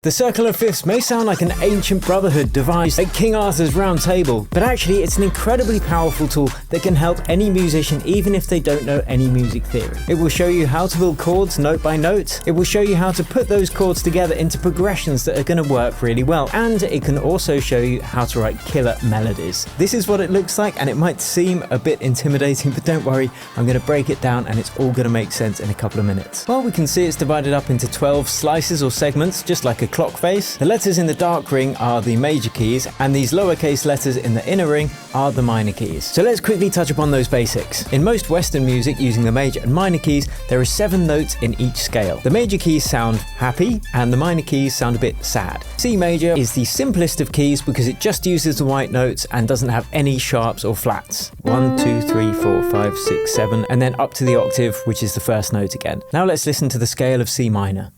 The circle of fifths may sound like an ancient brotherhood devised at King Arthur's round table, but actually it's an incredibly powerful tool that can help any musician even if they don't know any music theory. It will show you how to build chords note by note, it will show you how to put those chords together into progressions that are going to work really well, and it can also show you how to write killer melodies. This is what it looks like, and it might seem a bit intimidating, but don't worry, I'm going to break it down and it's all going to make sense in a couple of minutes. Well, we can see it's divided up into 12 slices or segments, just like a clock face. The letters in the dark ring are the major keys, and these lowercase letters in the inner ring are the minor keys. So let's quickly touch upon those basics. In most Western music using the major and minor keys, there are 7 notes in each scale. The major keys sound happy and the minor keys sound a bit sad. C major is the simplest of keys because it just uses the white notes and doesn't have any sharps or flats. 1, 2, 3, 4, 5, 6, 7, and then up to the octave, which is the first note again. Now let's listen to the scale of C minor.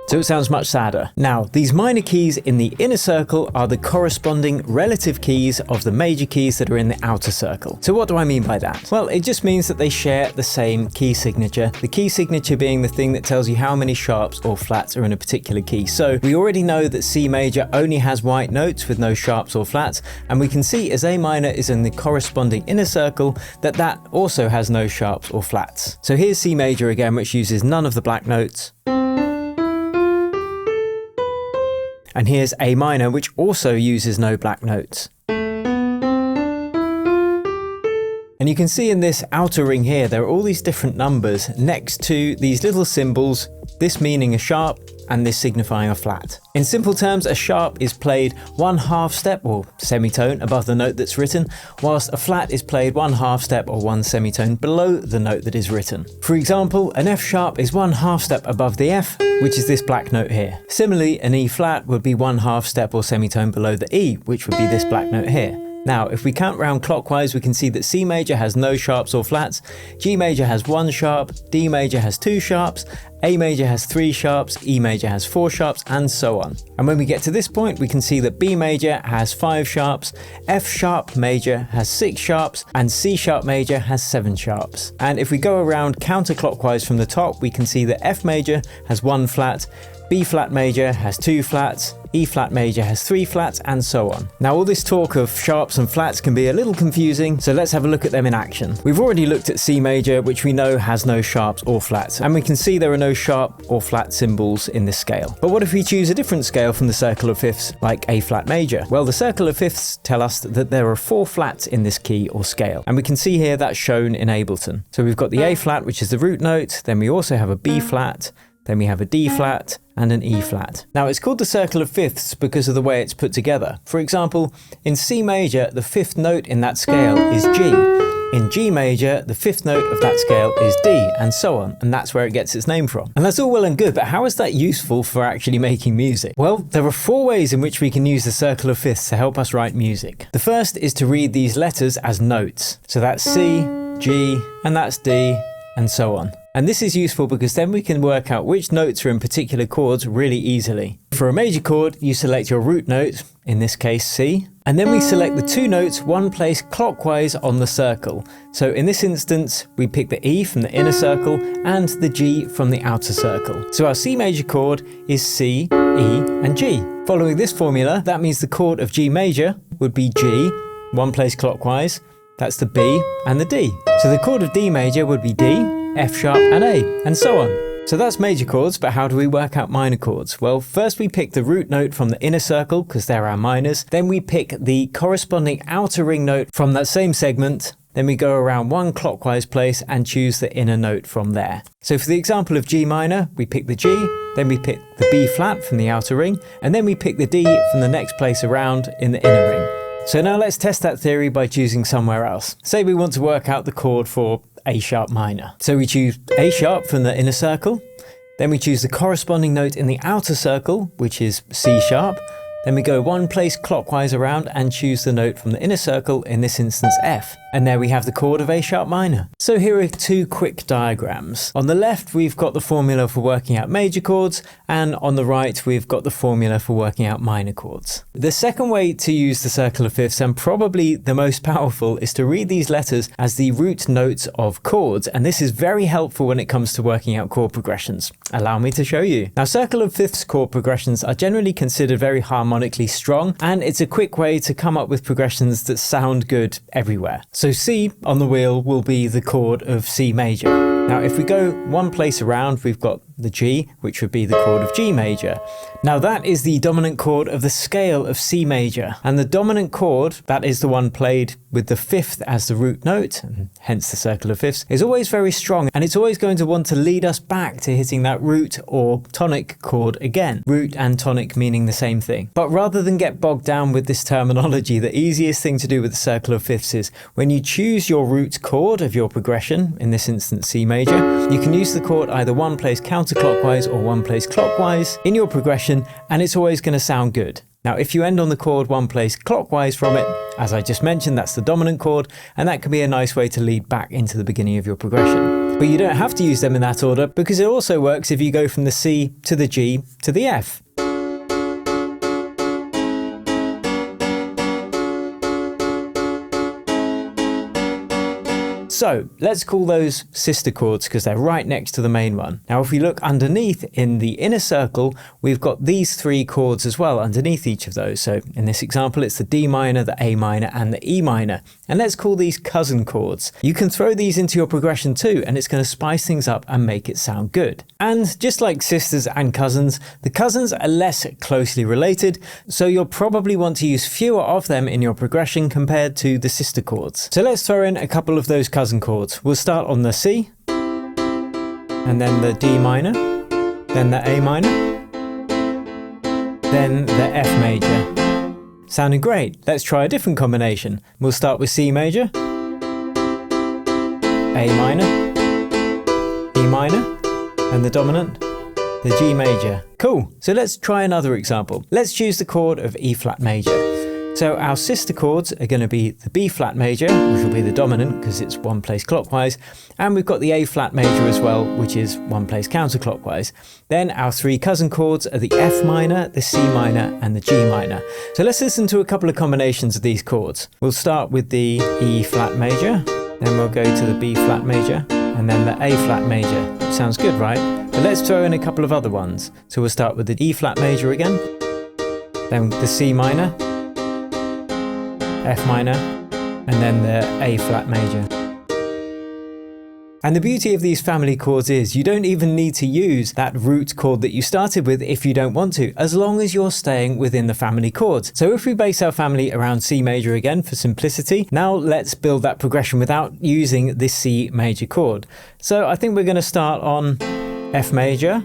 So it sounds much sadder. Now, these minor keys in the inner circle are the corresponding relative keys of the major keys that are in the outer circle. So what do I mean by that? Well, it just means that they share the same key signature, the key signature being the thing that tells you how many sharps or flats are in a particular key. So we already know that C major only has white notes with no sharps or flats, and we can see as A minor is in the corresponding inner circle that also has no sharps or flats. So here's C major again, which uses none of the black notes. And here's A minor, which also uses no black notes. And you can see in this outer ring here, there are all these different numbers next to these little symbols, this meaning a sharp and this signifying a flat. In simple terms, a sharp is played 1/2 step or semitone above the note that's written, whilst a flat is played 1/2 step or 1 semitone below the note that is written. For example, an F sharp is 1/2 step above the F, which is this black note here. Similarly, an E flat would be 1/2 step or semitone below the E, which would be this black note here. Now, if we count round clockwise, we can see that C major has no sharps or flats, G major has 1 sharp, D major has 2 sharps, A major has 3 sharps, E major has 4 sharps, and so on. And when we get to this point, we can see that B major has 5 sharps, F sharp major has 6 sharps, and C sharp major has 7 sharps. And if we go around counterclockwise from the top, we can see that F major has 1 flat, B flat major has 2 flats, E flat major has 3 flats, and so on. Now, all this talk of sharps and flats can be a little confusing, so let's have a look at them in action. We've already looked at C major, which we know has no sharps or flats, and we can see there are no sharp or flat symbols in this scale. But what if we choose a different scale from the circle of fifths, like A flat major? Well, the circle of fifths tell us that there are 4 flats in this key or scale, and we can see here that's shown in Ableton. So we've got the A flat, which is the root note, then we also have a B flat, then we have a D flat, and an E flat. Now, it's called the circle of fifths because of the way it's put together. For example, in C major, the 5th note in that scale is G. In G major, the 5th note of that scale is D, and so on, and that's where it gets its name from. And that's all well and good, but how is that useful for actually making music? Well, there are 4 ways in which we can use the circle of fifths to help us write music. The first is to read these letters as notes. So that's C, G, and that's D, and so on. And this is useful because then we can work out which notes are in particular chords really easily. For a major chord, you select your root note, in this case C, and then we select the 2 notes one place clockwise on the circle. So in this instance, we pick the E from the inner circle and the G from the outer circle. So our C major chord is C, E, and G. Following this formula, that means the chord of G major would be G, one place clockwise, that's the B and the D. So the chord of D major would be D, F sharp, and A, and so on. So that's major chords, but how do we work out minor chords? Well, first we pick the root note from the inner circle, because they're our minors. Then we pick the corresponding outer ring note from that same segment. Then we go around 1 clockwise place and choose the inner note from there. So for the example of G minor, we pick the G, then we pick the B flat from the outer ring, and then we pick the D from the next place around in the inner ring. So now let's test that theory by choosing somewhere else. Say we want to work out the chord for A sharp minor. So we choose A sharp from the inner circle, then we choose the corresponding note in the outer circle, which is C sharp, Then we go one place clockwise around and choose the note from the inner circle, in this instance F. And there we have the chord of A sharp minor. So here are two quick diagrams. On the left, we've got the formula for working out major chords, and on the right, we've got the formula for working out minor chords. The second way to use the circle of fifths, and probably the most powerful, is to read these letters as the root notes of chords, and this is very helpful when it comes to working out chord progressions. Allow me to show you. Now, circle of fifths chord progressions are generally considered very harmonically strong, and it's a quick way to come up with progressions that sound good everywhere. So C on the wheel will be the chord of C major. Now, if we go one place around, we've got the G, which would be the chord of G major. Now, that is the dominant chord of the scale of C major, and the dominant chord, that is the one played with the fifth as the root note, and hence the circle of fifths, is always very strong, and it's always going to want to lead us back to hitting that root or tonic chord again. Root and tonic meaning the same thing. But rather than get bogged down with this terminology, the easiest thing to do with the circle of fifths is when you choose your root chord of your progression, in this instance C major, you can use the chord either one place counterclockwise or one place clockwise in your progression, and it's always going to sound good. Now, if you end on the chord one place clockwise from it, as I just mentioned, that's the dominant chord, and that can be a nice way to lead back into the beginning of your progression. But you don't have to use them in that order, because it also works if you go from the C to the G to the F. So let's call those sister chords because they're right next to the main one. Now, if we look underneath in the inner circle, we've got these three chords as well underneath each of those. So in this example, it's the D minor, the A minor, and the E minor. And let's call these cousin chords. You can throw these into your progression too, and it's going to spice things up and make it sound good. And just like sisters and cousins, the cousins are less closely related, so you'll probably want to use fewer of them in your progression compared to the sister chords. So let's throw in a couple of those cousin chords. We'll start on the C, and then the D minor, then the A minor, then the F major. Sounding great. Let's try a different combination. We'll start with C major, A minor, E minor, and the dominant, the G major. Cool. So let's try another example. Let's choose the chord of E flat major. So our sister chords are going to be the B flat major, which will be the dominant because it's one place clockwise, and we've got the A flat major as well, which is one place counterclockwise. Then our three cousin chords are the F minor, the C minor, and the G minor. So let's listen to a couple of combinations of these chords. We'll start with the E flat major, then we'll go to the B flat major, and then the A flat major. Sounds good, right? But let's throw in a couple of other ones. So we'll start with the E flat major again, then the C minor, F minor, and then the A flat major. And the beauty of these family chords is you don't even need to use that root chord that you started with if you don't want to, as long as you're staying within the family chords. So if we base our family around C major again for simplicity, now let's build that progression without using this C major chord. So I think we're going to start on F major,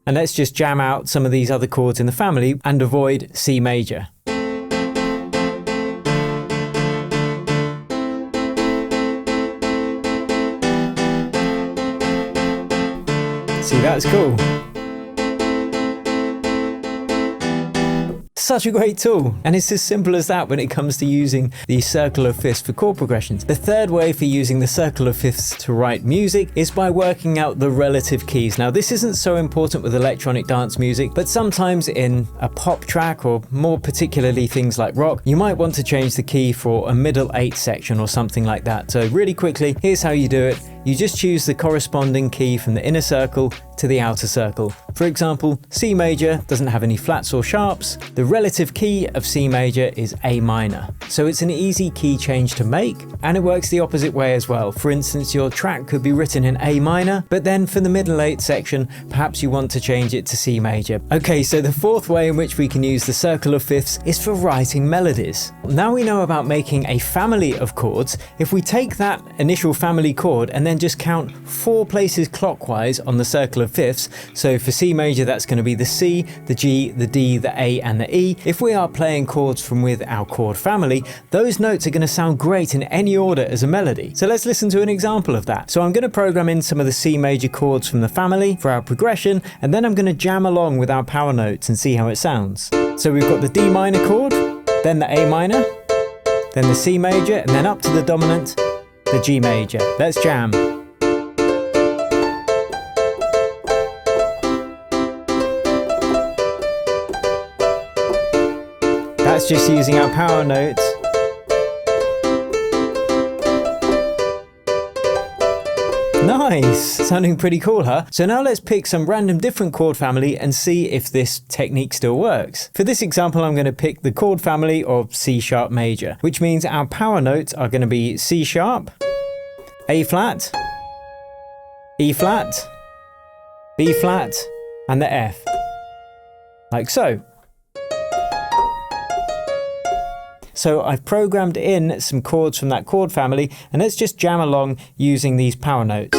and let's just jam out some of these other chords in the family and avoid C major. See, that's cool. Such a great tool, and it's as simple as that when it comes to using the circle of fifths for chord progressions. The third way for using the circle of fifths to write music is by working out the relative keys. Now, this isn't so important with electronic dance music, but sometimes in a pop track, or more particularly things like rock, you might want to change the key for a middle eighth section or something like that. So really quickly, here's how you do it. You just choose the corresponding key from the inner circle to the outer circle. For example, C major doesn't have any flats or sharps. The relative key of C major is A minor. So it's an easy key change to make, and it works the opposite way as well. For instance, your track could be written in A minor, but then for the middle eighth section, perhaps you want to change it to C major. Okay, so the fourth way in which we can use the circle of fifths is for writing melodies. Now we know about making a family of chords. If we take that initial family chord and then and just count 4 places clockwise on the circle of fifths. So for C major, that's going to be the C, the G, the D, the A and the E. If we are playing chords from with our chord family, those notes are going to sound great in any order as a melody. So let's listen to an example of that. So I'm going to program in some of the C major chords from the family for our progression, and then I'm going to jam along with our power notes and see how it sounds. So we've got the D minor chord, then the A minor, then the C major, and then up to the dominant, the G major. Let's jam. That's just using our power notes. Nice! Sounding pretty cool, huh? So now let's pick some random different chord family and see if this technique still works. For this example, I'm going to pick the chord family of C sharp major, which means our power notes are going to be C sharp, A flat, E flat, B flat, and the F. Like so. So I've programmed in some chords from that chord family, and let's just jam along using these power notes.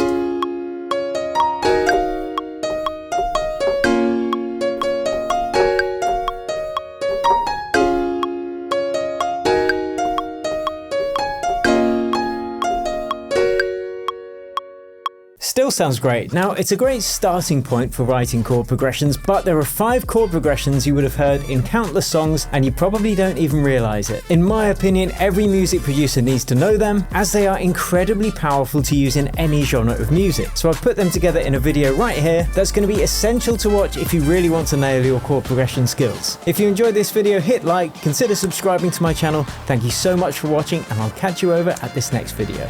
Still sounds great. Now, it's a great starting point for writing chord progressions, but there are 5 chord progressions you would have heard in countless songs and you probably don't even realize it. In my opinion, every music producer needs to know them, as they are incredibly powerful to use in any genre of music. So I've put them together in a video right here that's going to be essential to watch if you really want to nail your chord progression skills. If you enjoyed this video, hit like, consider subscribing to my channel. Thank you so much for watching, and I'll catch you over at this next video.